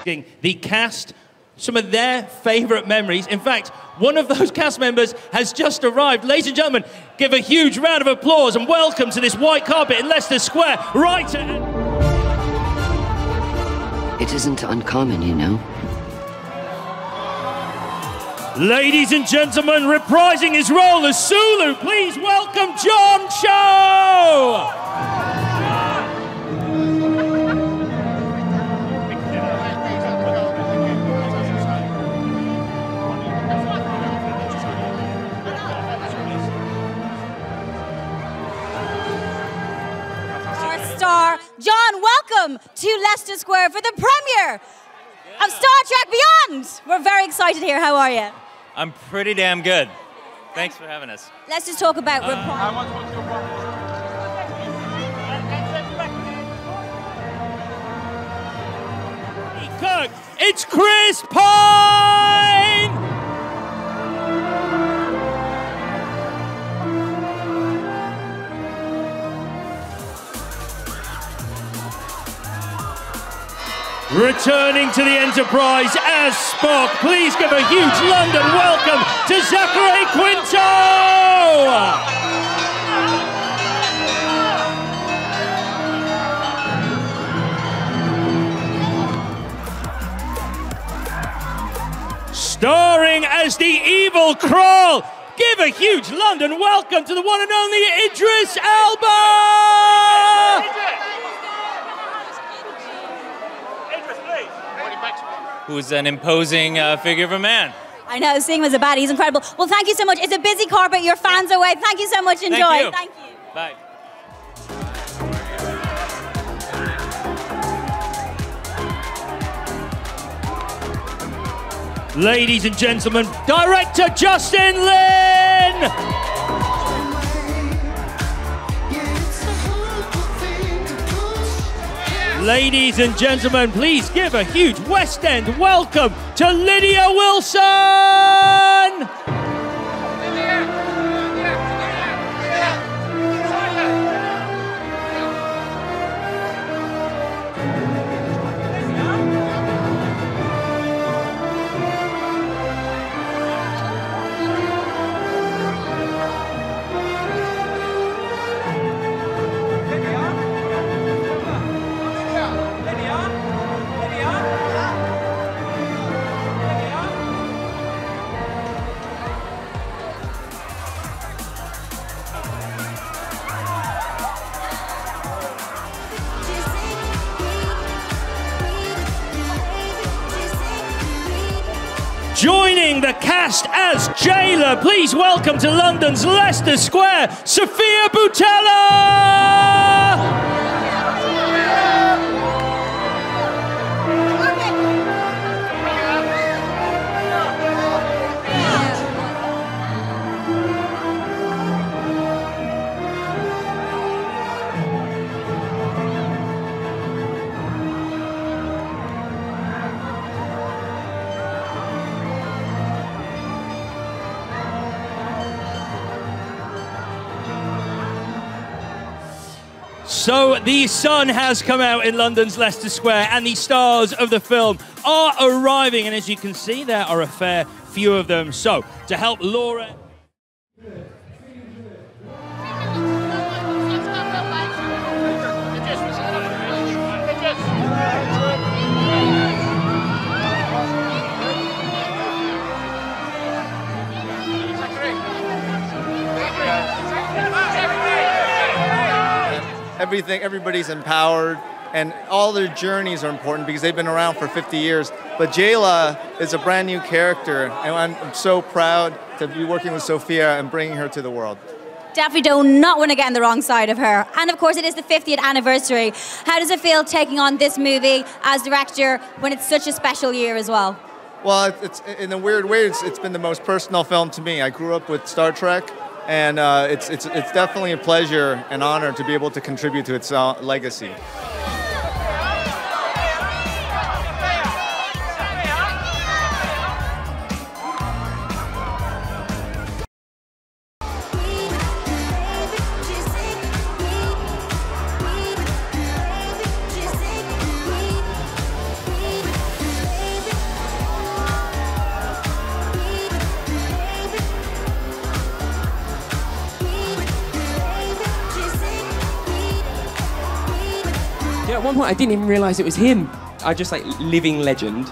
The cast, some of their favorite memories. In fact, one of those cast members has just arrived. Ladies and gentlemen, give a huge round of applause and welcome to this white carpet in Leicester Square. It isn't uncommon, you know. Ladies and gentlemen, reprising his role as Sulu, please welcome John Cho! Star John, welcome to Leicester Square for the premiere of Star Trek Beyond. We're very excited here. How are you? I'm pretty damn good. Thanks for having us. Let's just talk about Kirk, it's Chris Pine! Returning to the Enterprise as Spock, please give a huge London welcome to Zachary Quinto! Starring as the evil Kroll, give a huge London welcome to the one and only Idris Elba! Who's an imposing figure of a man. I know, seeing him as a baddie, he's incredible. Well, thank you so much. It's a busy carpet. Your fans are away. Thank you so much. Enjoy. Thank you. Thank you. Bye. Ladies and gentlemen, director Justin Lin! Ladies and gentlemen, please give a huge West End welcome to Lydia Wilson! Joining the cast as jailer, please welcome to London's Leicester Square, Sophia Boutella! So the sun has come out in London's Leicester Square and the stars of the film are arriving, and as you can see there are a fair few of them. So to help Laura... Everybody's empowered, and all their journeys are important because they've been around for 50 years. But Jayla is a brand new character, and I'm so proud to be working with Sophia and bringing her to the world. Definitely do not want to get on the wrong side of her. And of course, it is the 50th anniversary. How does it feel taking on this movie as director when it's such a special year as well? Well, it's in a weird way, it's been the most personal film to me. I grew up with Star Trek. And it's definitely a pleasure and honor to be able to contribute to its legacy. At one point, I didn't even realise it was him. I just like living legend.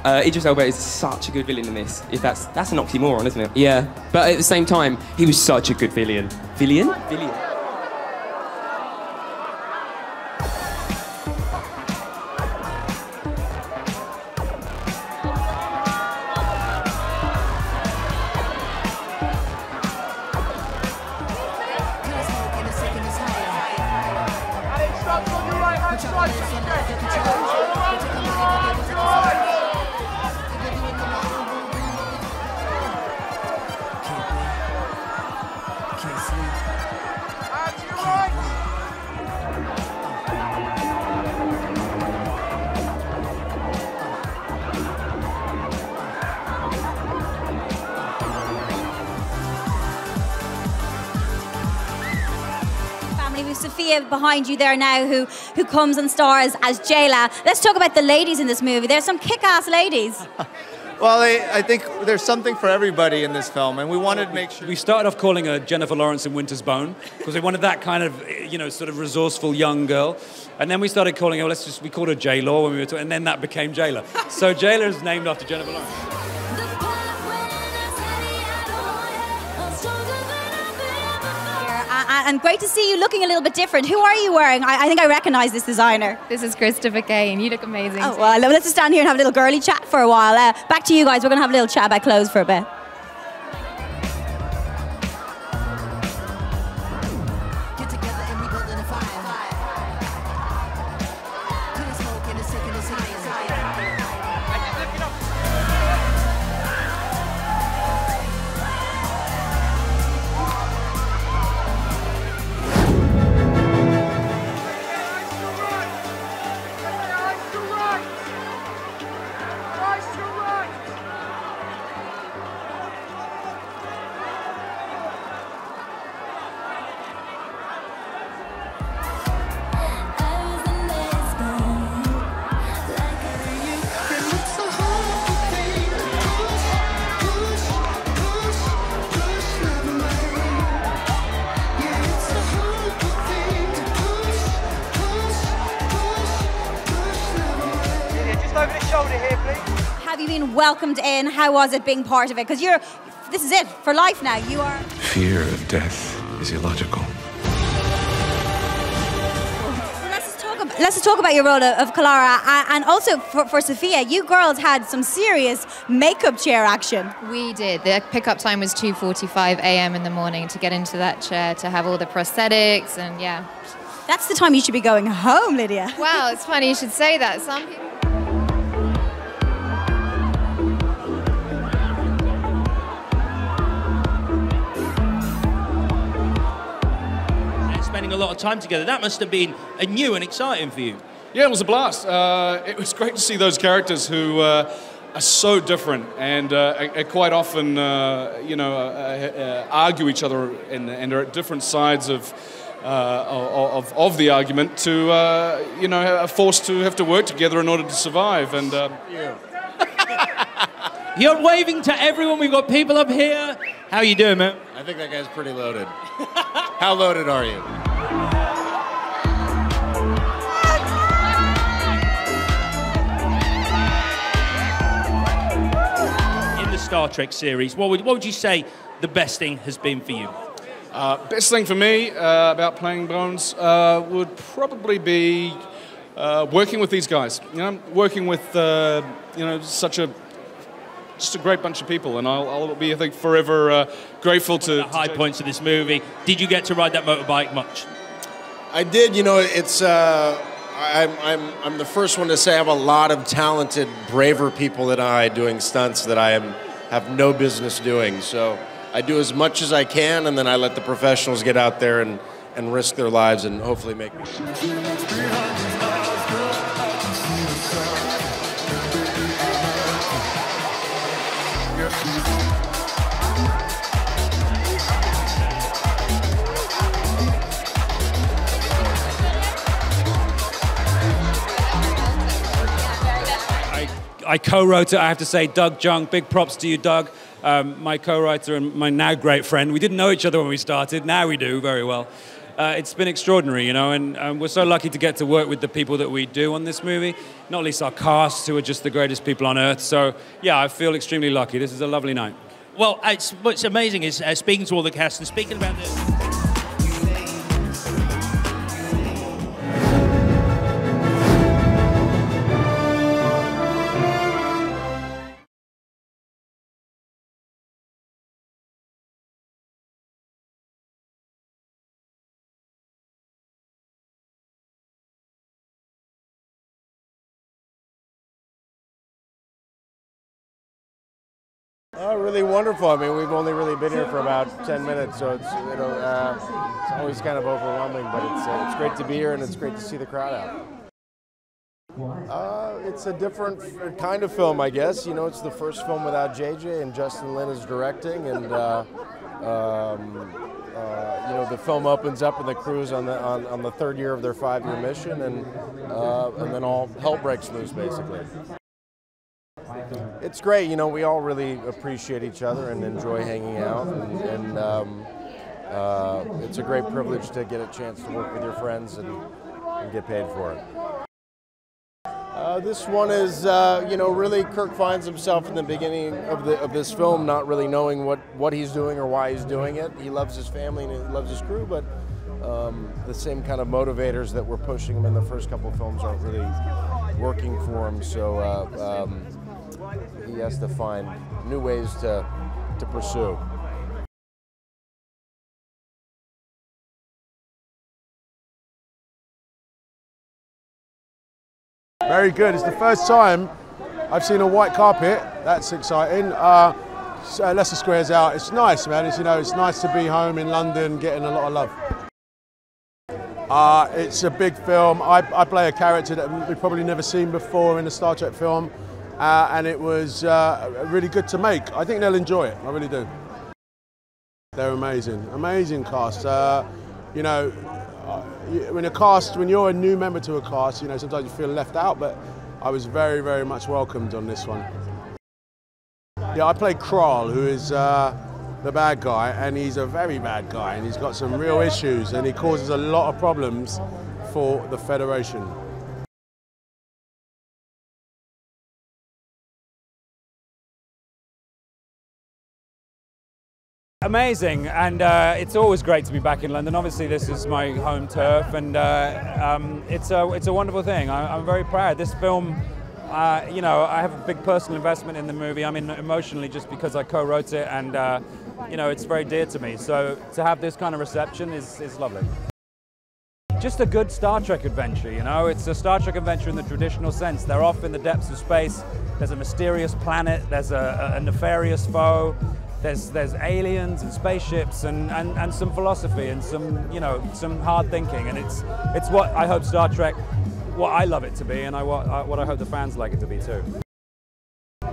Idris Elba is such a good villain in this. If that's an oxymoron, isn't it? Yeah, but at the same time, he was such a good villain. Villain? Villain. Sophia behind you there now who comes and stars as Jayla. Let's talk about the ladies in this movie. There's some kick-ass ladies. Well, I think there's something for everybody in this film, and we wanted to make sure... We started off calling her Jennifer Lawrence in Winter's Bone, because we wanted that kind of, you know, sort of resourceful young girl. And then we started calling her, we called her J-Law when we were talking, and then that became Jayla. So Jayla is named after Jennifer Lawrence. And great to see you looking a little bit different. Who are you wearing? I think I recognise this designer. This is Christopher Kane. You look amazing. Oh, well, let's just stand here and have a little girly chat for a while. Back to you guys. We're going to have a little chat about clothes for a bit. Have you been welcomed in? How was it being part of it? Because this is it for life now. You are. Fear of death is illogical. Let's just talk about your role of Clara, and also for Sophia. You girls had some serious makeup chair action. We did. The pickup time was 2:45 a.m. in the morning to get into that chair, to have all the prosthetics, and yeah. That's the time you should be going home, Lydia. Wow, it's funny you should say that. Some people. Spending a lot of time together. That must have been new and exciting for you. Yeah, it was a blast. It was great to see those characters who are so different and quite often, argue each other and are at different sides of the argument. To are forced to have to work together in order to survive. And you're waving to everyone. We've got people up here. How are you doing, man? I think that guy's pretty loaded. How loaded are you? In the Star Trek series, what would you say the best thing has been for you? Best thing for me about playing Bones would probably be working with these guys. You know, working with just a great bunch of people, and I'll be, I think, forever grateful to the high points of this movie. Did you get to ride that motorbike much? I did. You know, it's I'm the first one to say I have a lot of talented, braver people than I doing stunts that I have no business doing. So I do as much as I can, and then I let the professionals get out there and risk their lives and hopefully make me. I co-wrote it, I have to say, Doug Jung. Big props to you, Doug. My co-writer and my now great friend. We didn't know each other when we started. Now we do very well. it's been extraordinary, you know, and we're so lucky to get to work with the people that we do on this movie, not least our cast, who are just the greatest people on earth. So, yeah, I feel extremely lucky. This is a lovely night. Well, what's amazing is speaking to all the cast and speaking about the... Oh, really wonderful. I mean, we've only really been here for about 10 minutes, so it's always kind of overwhelming, but it's great to be here and it's great to see the crowd out. It's a different kind of film, I guess. You know, it's the first film without JJ, and Justin Lin is directing, and you know, the film opens up and the crew's on the third year of their 5-year mission, and then all hell breaks loose, basically. It's great, you know, we all really appreciate each other and enjoy hanging out, and it's a great privilege to get a chance to work with your friends and get paid for it. This one is, you know, really Kirk finds himself in the beginning of this film not really knowing what he's doing or why he's doing it. He loves his family and he loves his crew, but the same kind of motivators that were pushing him in the first couple of films aren't really working for him, so he has to find new ways to pursue. Very good. It's the first time I've seen a white carpet. That's exciting. Leicester Square's out. It's nice, man. It's, you know, it's nice to be home in London, getting a lot of love. It's a big film. I play a character that we've probably never seen before in a Star Trek film, and it was really good to make. I think they'll enjoy it. I really do. They're amazing. Amazing cast. You know, when you're a new member to a cast, you know, sometimes you feel left out, but I was very, very much welcomed on this one. Yeah, I played Kral, who is the bad guy, and he's a very bad guy, and he's got some real issues, and he causes a lot of problems for the Federation. Amazing, and it's always great to be back in London. Obviously, this is my home turf, and it's a wonderful thing. I'm very proud. This film, you know, I have a big personal investment in the movie. I mean, emotionally, just because I co-wrote it, and you know, it's very dear to me. So to have this kind of reception is lovely. Just a good Star Trek adventure, you know. It's a Star Trek adventure in the traditional sense. They're off in the depths of space. There's a mysterious planet. There's a nefarious foe. There's aliens and spaceships and some philosophy and some, you know, some hard thinking, and it's what I hope Star Trek, what I love it to be, and what I hope the fans like it to be too.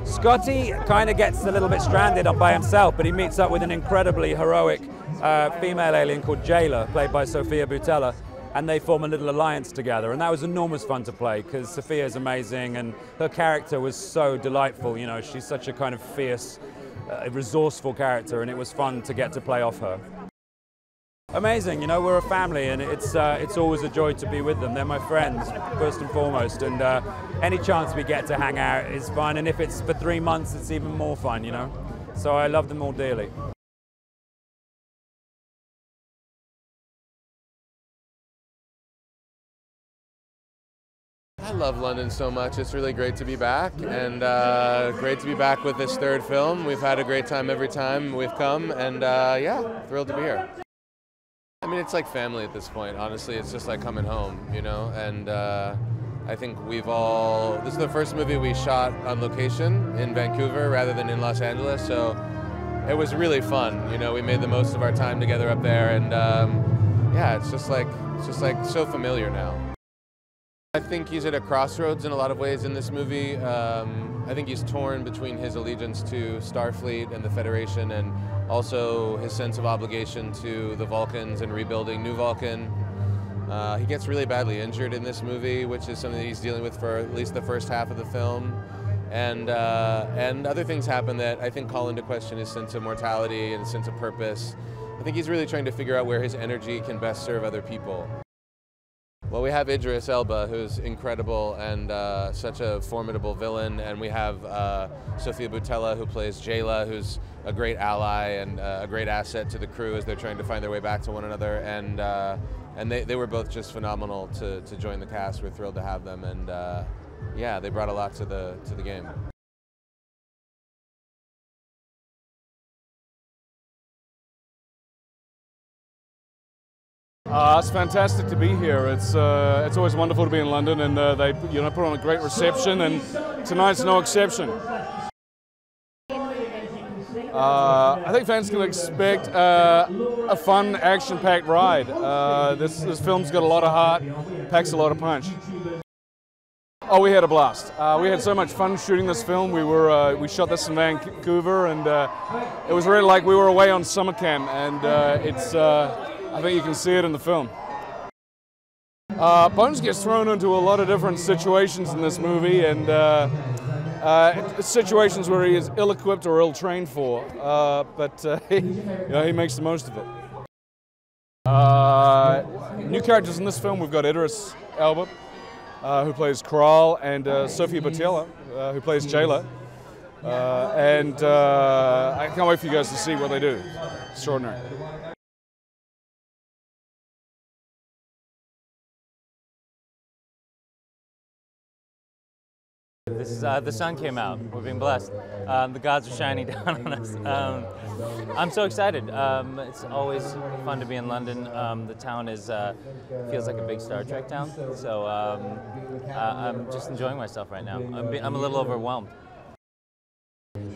Scotty kind of gets a little bit stranded up by himself, but he meets up with an incredibly heroic female alien called Jayla, played by Sofia Boutella, and they form a little alliance together, and that was enormous fun to play because Sophia is amazing and her character was so delightful. You know, she's such a kind of fierce, resourceful character, and it was fun to get to play off her. Amazing, you know, we're a family, and it's always a joy to be with them. They're my friends, first and foremost, and any chance we get to hang out is fun, and if it's for 3 months, it's even more fun, you know? So I love them all dearly. I love London so much. It's really great to be back, and great to be back with this third film. We've had a great time every time we've come, and yeah, thrilled to be here. I mean, it's like family at this point, honestly. It's just like coming home, you know, and I think this is the first movie we shot on location in Vancouver rather than in Los Angeles, so it was really fun. You know, we made the most of our time together up there, and yeah, it's just like so familiar now. I think he's at a crossroads in a lot of ways in this movie. I think he's torn between his allegiance to Starfleet and the Federation, and also his sense of obligation to the Vulcans and rebuilding New Vulcan. He gets really badly injured in this movie, which is something that he's dealing with for at least the first half of the film. And other things happen that I think call into question his sense of mortality and sense of purpose. I think he's really trying to figure out where his energy can best serve other people. Well, we have Idris Elba, who's incredible and such a formidable villain, and we have Sofia Boutella, who plays Jayla, who's a great ally and a great asset to the crew as they're trying to find their way back to one another. And they were both just phenomenal to join the cast. We're thrilled to have them, and yeah, they brought a lot to the game. It's fantastic to be here. It's always wonderful to be in London, and they put on a great reception, and tonight's no exception. I think fans can expect a fun, action-packed ride. This film's got a lot of heart, packs a lot of punch. Oh, we had a blast. We had so much fun shooting this film. We shot this in Vancouver, and it was really like we were away on summer camp, and I think you can see it in the film. Bones gets thrown into a lot of different situations in this movie, and situations where he is ill-equipped or ill-trained for, but he makes the most of it. New characters in this film, we've got Idris Elba, who plays Kral, and Sofia Boutella, who plays Jayla. And I can't wait for you guys to see what they do. Extraordinary. The sun came out. We're being blessed. The gods are shining down on us. I'm so excited. It's always fun to be in London. The town feels like a big Star Trek town. So I'm just enjoying myself right now. I'm a little overwhelmed.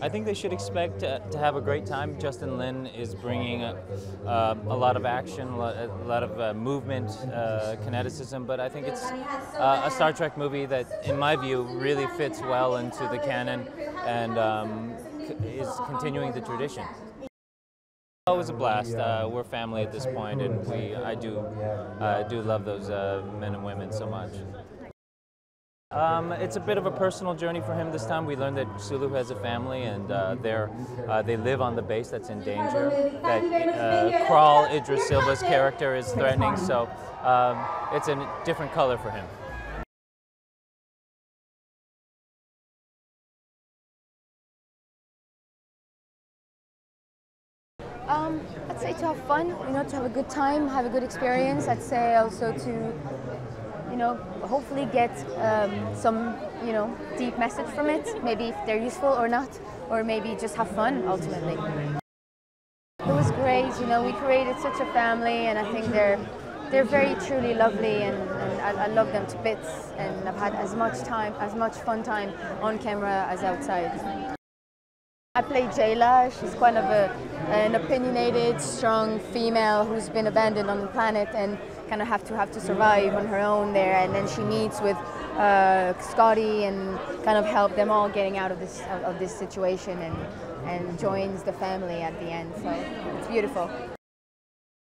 I think they should expect to have a great time. Justin Lin is bringing a lot of action, a lot of movement, kineticism, but I think it's a Star Trek movie that, in my view, really fits well into the canon and is continuing the tradition. It was a blast. We're family at this point, and I do love those men and women so much. It's a bit of a personal journey for him this time. We learned that Sulu has a family, and they live on the base that's in danger. That Kral, Idris Elba's character, is threatening, so it's a different color for him. I'd say to have fun, to have a good time, have a good experience. I'd say also to hopefully get some, deep message from it, maybe if they're useful or not, or maybe just have fun, ultimately. It was great, we created such a family, and I think they're very truly lovely, and I love them to bits, and I've had as much fun time on camera as outside. I play Jayla. She's kind of an opinionated, strong female who's been abandoned on the planet and kind of have to survive on her own there. And then she meets with Scotty and kind of help them all getting out of this situation and joins the family at the end. So it's beautiful.